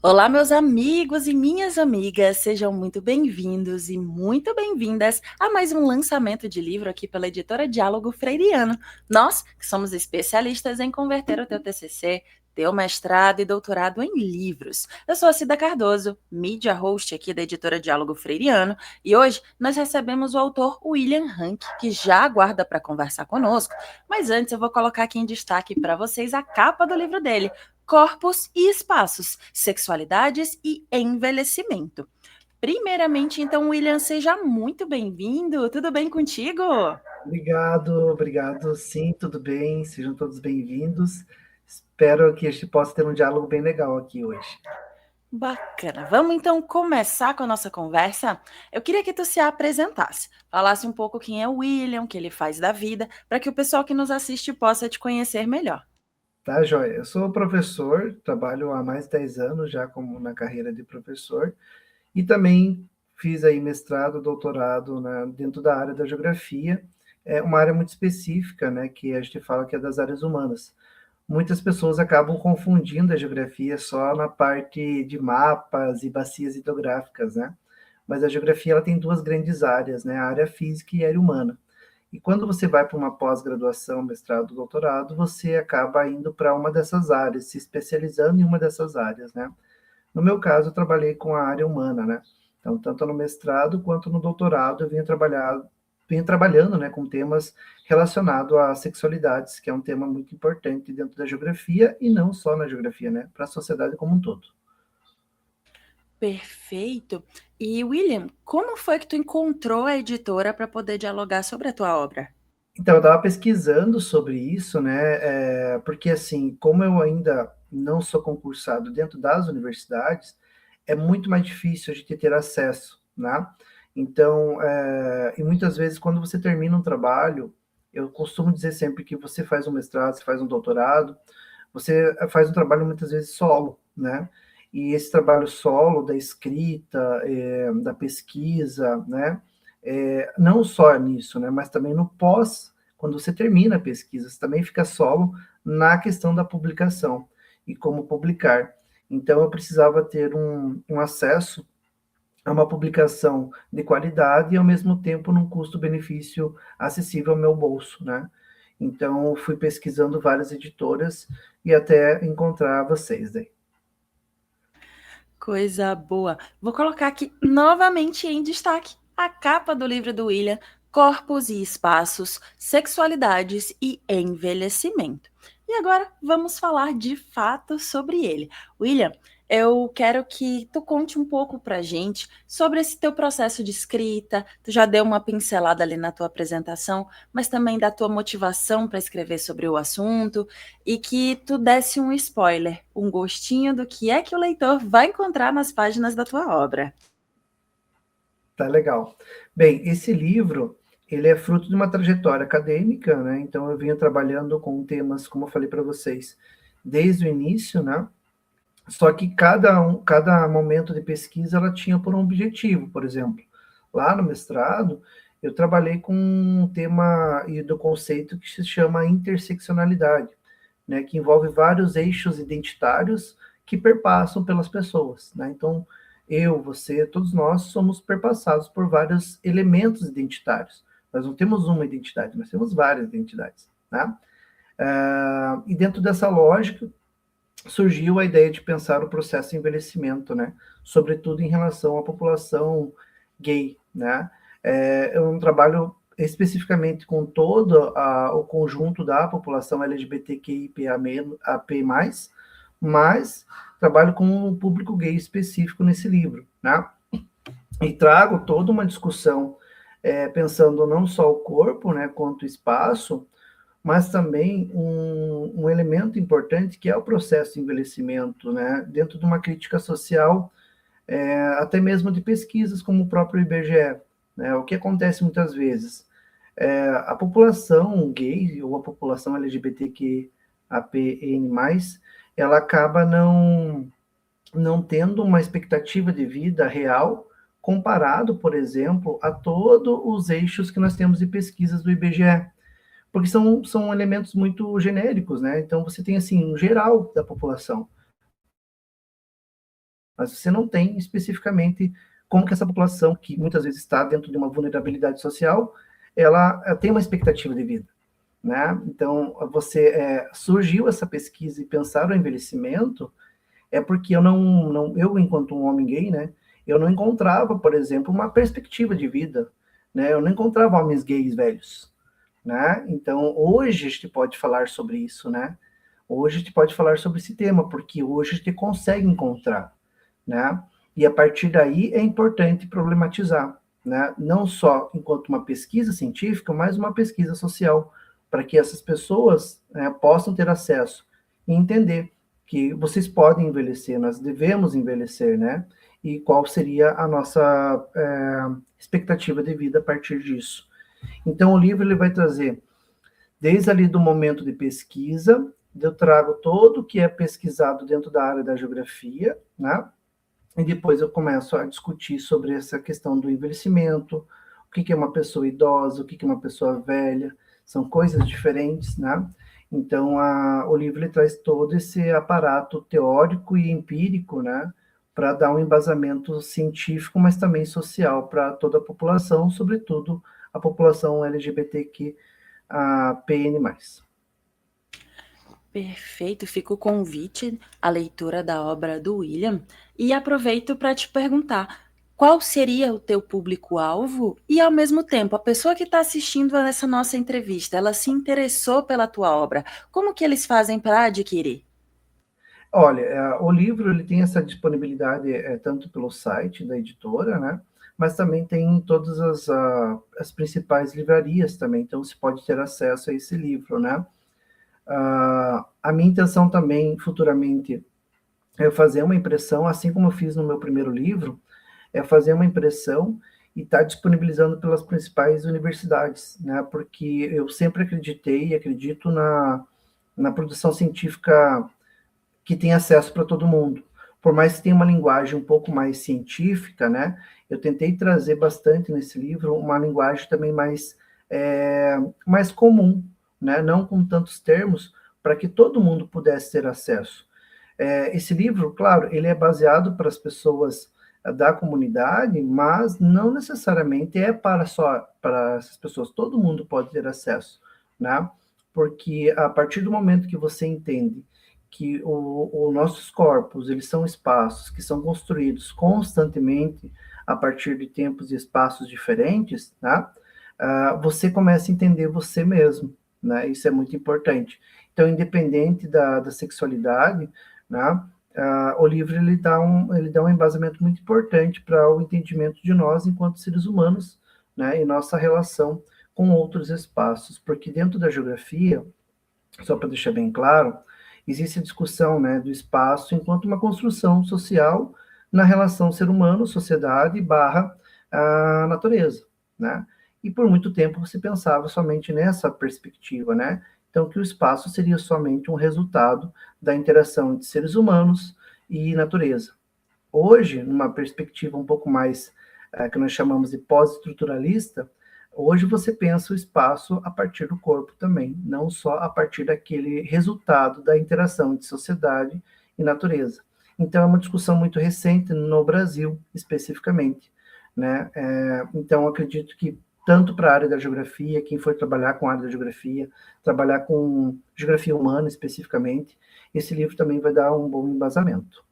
Olá, meus amigos e minhas amigas, sejam muito bem-vindos e muito bem-vindas a mais um lançamento de livro aqui pela editora Diálogo Freiriano. Nós, que somos especialistas em converter o teu TCC, teu mestrado e doutorado em livros. Eu sou a Cida Cardoso, media host aqui da editora Diálogo Freiriano, e hoje nós recebemos o autor William Hank, que já aguarda para conversar conosco, mas antes eu vou colocar aqui em destaque para vocês a capa do livro dele. Corpos e espaços, sexualidades e envelhecimento. Primeiramente, então, William, seja muito bem-vindo. Tudo bem contigo? Obrigado. Sim, tudo bem. Sejam todos bem-vindos. Espero que a gente possa ter um diálogo bem legal aqui hoje. Bacana. Vamos então começar com a nossa conversa. Eu queria que tu se apresentasse, falasse um pouco quem é o William, o que ele faz da vida, para que o pessoal que nos assiste possa te conhecer melhor. Tá, joia? Eu sou professor, trabalho há mais de 10 anos já como na carreira de professor e também fiz aí mestrado, doutorado dentro da área da geografia. É uma área muito específica, né, que a gente fala que é das áreas humanas. Muitas pessoas acabam confundindo a geografia só na parte de mapas e bacias hidrográficas, né? Mas a geografia ela tem duas grandes áreas, né? A área física e a área humana. E quando você vai para uma pós-graduação, mestrado, doutorado, você acaba indo para uma dessas áreas, se especializando em uma dessas áreas, né? No meu caso, eu trabalhei com a área humana, né? Então, tanto no mestrado quanto no doutorado, venho trabalhando, né, com temas relacionados às sexualidades, que é um tema muito importante dentro da geografia e não só na geografia, né, para a sociedade como um todo. Perfeito. E, William, como foi que tu encontrou a editora para poder dialogar sobre a tua obra? Então, eu estava pesquisando sobre isso, né, porque assim, como eu ainda não sou concursado dentro das universidades, é muito mais difícil a gente ter acesso, né? Então, e muitas vezes quando você termina um trabalho, eu costumo dizer sempre que você faz um mestrado, você faz um doutorado, você faz um trabalho muitas vezes solo, né? E esse trabalho solo da escrita, da pesquisa, né? Não só nisso, né? Mas também no pós, quando você termina a pesquisa, você também fica solo na questão da publicação e como publicar. Então, eu precisava ter um acesso a uma publicação de qualidade e, ao mesmo tempo, num custo-benefício acessível ao meu bolso, né? Então, fui pesquisando várias editoras e até encontrar vocês daí. Coisa boa. Vou colocar aqui novamente em destaque a capa do livro do William, Corpos e Espaços, Sexualidades e Envelhecimento. E agora vamos falar de fato sobre ele. William, eu quero que tu conte um pouco pra gente sobre esse teu processo de escrita. Tu já deu uma pincelada ali na tua apresentação, mas também da tua motivação para escrever sobre o assunto e que tu desse um spoiler, um gostinho do que é que o leitor vai encontrar nas páginas da tua obra. Tá legal. Bem, esse livro, ele é fruto de uma trajetória acadêmica, né? Então, eu venho trabalhando com temas, como eu falei para vocês, desde o início, né? Só que cada momento de pesquisa ela tinha por um objetivo. Por exemplo, lá no mestrado, eu trabalhei com um tema e do conceito que se chama interseccionalidade, né, que envolve vários eixos identitários que perpassam pelas pessoas, né? Então, eu, você, todos nós somos perpassados por vários elementos identitários. Nós não temos uma identidade, nós temos várias identidades, né? E dentro dessa lógica, surgiu a ideia de pensar o processo de envelhecimento, né? Sobretudo em relação à população gay, né? É um trabalho especificamente com todo o conjunto da população LGBTQIA+, mas trabalho com um público gay específico nesse livro, né? E trago toda uma discussão pensando não só o corpo, né, quanto o espaço, mas também um elemento importante que é o processo de envelhecimento, né? Dentro de uma crítica social, até mesmo de pesquisas como o próprio IBGE. Né? O que acontece muitas vezes? A população gay ou a população LGBTQAPN+, ela acaba não tendo uma expectativa de vida real comparado, por exemplo, a todos os eixos que nós temos de pesquisas do IBGE, porque são elementos muito genéricos, né? Então você tem assim um geral da população. mas você não tem especificamente como que essa população, que muitas vezes está dentro de uma vulnerabilidade social, ela tem uma expectativa de vida, né? Então, surgiu essa pesquisa e pensar o envelhecimento, é porque eu, enquanto um homem gay, né, eu não encontrava, por exemplo, uma perspectiva de vida, né? Eu não encontrava homens gays velhos, né? Então, hoje a gente pode falar sobre isso, né? Hoje a gente pode falar sobre esse tema, porque hoje a gente consegue encontrar, né? E a partir daí é importante problematizar, né? Não só enquanto uma pesquisa científica, mas uma pesquisa social, para que essas pessoas, né, possam ter acesso e entender que vocês podem envelhecer, nós devemos envelhecer, né? E qual seria a nossa expectativa de vida a partir disso. Então, o livro ele vai trazer, desde ali do momento de pesquisa, eu trago todo o que é pesquisado dentro da área da geografia, né? E depois eu começo a discutir sobre essa questão do envelhecimento, o que é uma pessoa idosa, o que é uma pessoa velha, são coisas diferentes, né? Então, o livro ele traz todo esse aparato teórico e empírico, né? Para dar um embasamento científico, mas também social para toda a população, sobretudo a população LGBTQ, a PN+. Perfeito, fica o convite à leitura da obra do William e aproveito para te perguntar qual seria o teu público-alvo e, ao mesmo tempo, a pessoa que está assistindo a essa nossa entrevista, ela se interessou pela tua obra, como que eles fazem para adquirir? Olha, o livro ele tem essa disponibilidade tanto pelo site da editora, né? Mas também tem em todas as principais livrarias também, então você pode ter acesso a esse livro, né? A minha intenção também, futuramente, é fazer uma impressão, assim como eu fiz no meu primeiro livro, é fazer uma impressão e estar disponibilizando pelas principais universidades, né? Porque eu sempre acreditei e acredito na produção científica que tem acesso para todo mundo. Por mais que tenha uma linguagem um pouco mais científica, né? Eu tentei trazer bastante nesse livro uma linguagem também mais comum, né? Não com tantos termos, para que todo mundo pudesse ter acesso. Esse livro, claro, ele é baseado para as pessoas da comunidade, mas não necessariamente é para só para essas pessoas. Todo mundo pode ter acesso, né? Porque a partir do momento que você entende que os nossos corpos, eles são espaços que são construídos constantemente a partir de tempos e espaços diferentes, né? Você começa a entender você mesmo, né? Isso é muito importante. Então, independente da sexualidade, né? O livro ele dá um embasamento muito importante para o entendimento de nós enquanto seres humanos, né? E nossa relação com outros espaços, porque dentro da geografia, só para deixar bem claro, existe a discussão, né, do espaço enquanto uma construção social na relação ser humano, sociedade barra a natureza, né? E por muito tempo você pensava somente nessa perspectiva, né? Então que o espaço seria somente um resultado da interação entre seres humanos e natureza. Hoje, numa perspectiva um pouco mais que nós chamamos de pós-estruturalista, hoje você pensa o espaço a partir do corpo também, não só a partir daquele resultado da interação entre sociedade e natureza. Então, é uma discussão muito recente no Brasil, especificamente, né? Então, acredito que tanto para a área da geografia, quem for trabalhar com a área da geografia, trabalhar com geografia humana especificamente, esse livro também vai dar um bom embasamento.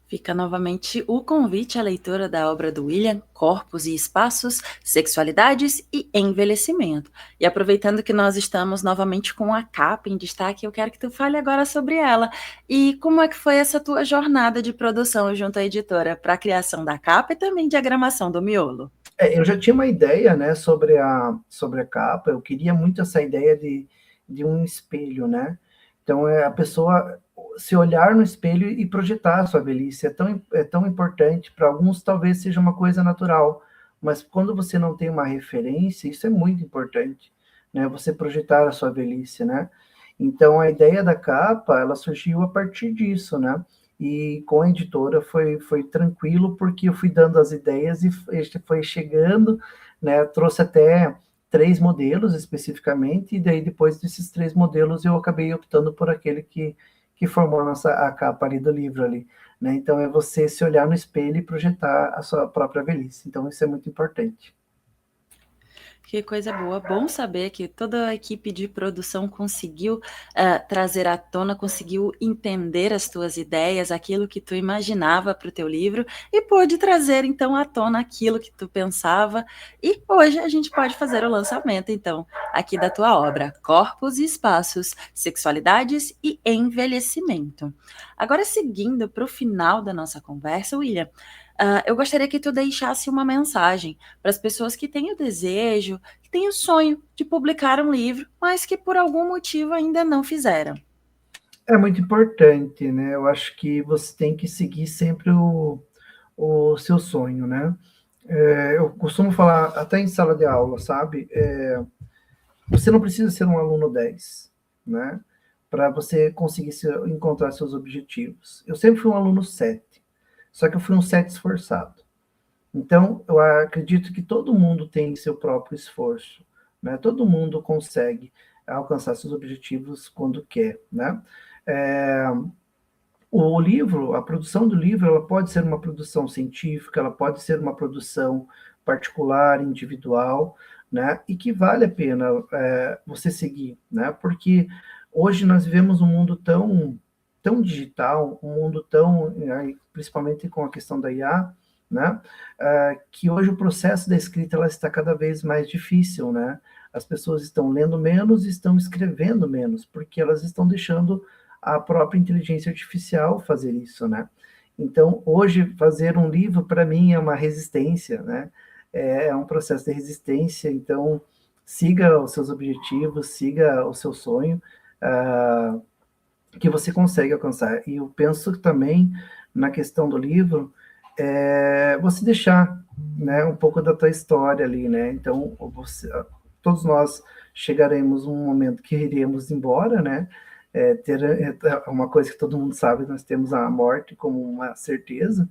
Fica novamente o convite à leitura da obra do William, Corpos e Espaços, Sexualidades e Envelhecimento. E aproveitando que nós estamos novamente com a capa em destaque, eu quero que tu fale agora sobre ela. E como é que foi essa tua jornada de produção junto à editora para a criação da capa e também diagramação do miolo? Eu já tinha uma ideia, né, sobre a capa, eu queria muito essa ideia de um espelho, né? Então, a pessoa se olhar no espelho e projetar a sua velhice. É tão importante. Para alguns, talvez seja uma coisa natural, mas quando você não tem uma referência, isso é muito importante, né? Você projetar a sua velhice, né? Então, a ideia da capa, ela surgiu a partir disso, né? E com a editora foi tranquilo, porque eu fui dando as ideias e foi chegando, né? Trouxe até 3 modelos especificamente, e daí depois desses 3 modelos eu acabei optando por aquele que que formou a capa ali do livro ali, né? Então é você se olhar no espelho e projetar a sua própria velhice. Então isso é muito importante. Que coisa boa. Bom saber que toda a equipe de produção conseguiu trazer à tona, conseguiu entender as tuas ideias, aquilo que tu imaginava para o teu livro e pôde trazer então à tona aquilo que tu pensava. E hoje a gente pode fazer o lançamento então aqui da tua obra, Corpos e Espaços, Sexualidades e Envelhecimento. Agora seguindo para o final da nossa conversa, William, eu gostaria que tu deixasse uma mensagem para as pessoas que têm o desejo, que têm o sonho de publicar um livro, mas que por algum motivo ainda não fizeram. É muito importante, né? Eu acho que você tem que seguir sempre o seu sonho, né? Eu costumo falar até em sala de aula, sabe? Você não precisa ser um aluno 10, né? Para você conseguir encontrar seus objetivos. Eu sempre fui um aluno 7, só que eu fui um 7 esforçado. Então, eu acredito que todo mundo tem seu próprio esforço, né? Todo mundo consegue alcançar seus objetivos quando quer, né? É, o livro, a produção do livro, ela pode ser uma produção científica, ela pode ser uma produção particular, individual, né? E que vale a pena você seguir, né? Porque hoje nós vivemos um mundo tão digital, um mundo tão, principalmente com a questão da IA, né? Que hoje o processo da escrita ela está cada vez mais difícil, né? As pessoas estão lendo menos e estão escrevendo menos, porque elas estão deixando a própria inteligência artificial fazer isso, né? Então, hoje, fazer um livro, para mim, é uma resistência, né? É um processo de resistência, então, siga os seus objetivos, siga o seu sonho, que você consegue alcançar. E eu penso também, na questão do livro, você deixar, né, um pouco da tua história ali, né? Então, todos nós chegaremos um momento que iremos embora, né? Uma coisa que todo mundo sabe, nós temos a morte como uma certeza,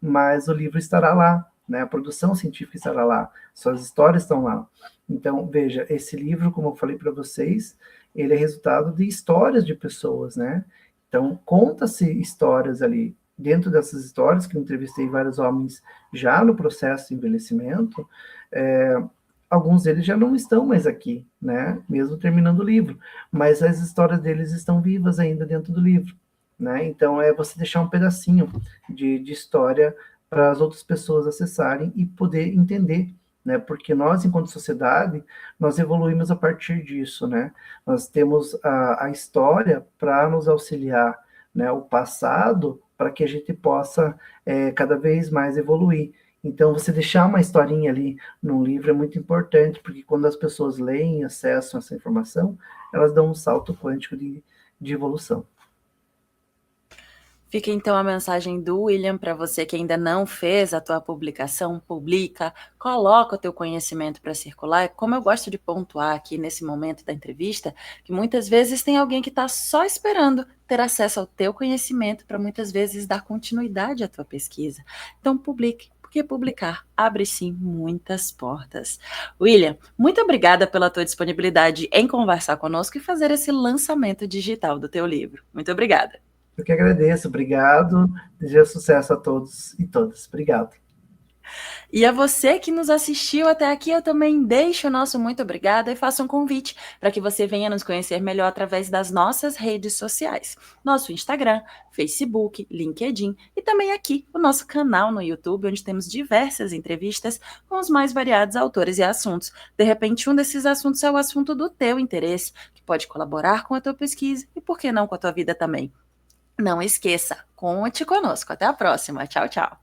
mas o livro estará lá, né? A produção científica estará lá, suas histórias estão lá. Então, veja, esse livro, como eu falei para vocês, ele é resultado de histórias de pessoas, né? Então, conta-se histórias ali. Dentro dessas histórias, que eu entrevistei vários homens já no processo de envelhecimento, alguns deles já não estão mais aqui, né? Mesmo terminando o livro, mas as histórias deles estão vivas ainda dentro do livro, né? Então é você deixar um pedacinho de história para as outras pessoas acessarem e poder entender, né? Porque nós, enquanto sociedade, nós evoluímos a partir disso, né? Nós temos a história para nos auxiliar, né? O passado para que a gente possa cada vez mais evoluir. Então, você deixar uma historinha ali num livro é muito importante, porque quando as pessoas leem e acessam essa informação, elas dão um salto quântico de evolução. Fica então a mensagem do William para você que ainda não fez a tua publicação, publica, coloca o teu conhecimento para circular. Como eu gosto de pontuar aqui nesse momento da entrevista, que muitas vezes tem alguém que está só esperando ter acesso ao teu conhecimento para muitas vezes dar continuidade à tua pesquisa. Então publique, porque publicar abre sim muitas portas. William, muito obrigada pela tua disponibilidade em conversar conosco e fazer esse lançamento digital do teu livro. Muito obrigada. Eu que agradeço, obrigado. Desejo sucesso a todos e todas. Obrigado. E a você que nos assistiu até aqui, eu também deixo o nosso muito obrigada e faço um convite para que você venha nos conhecer melhor através das nossas redes sociais. Nosso Instagram, Facebook, LinkedIn e também aqui o nosso canal no YouTube, onde temos diversas entrevistas com os mais variados autores e assuntos. De repente, um desses assuntos é o assunto do teu interesse, que pode colaborar com a tua pesquisa e, por que não, com a tua vida também. Não esqueça, conte conosco. Até a próxima. Tchau, tchau.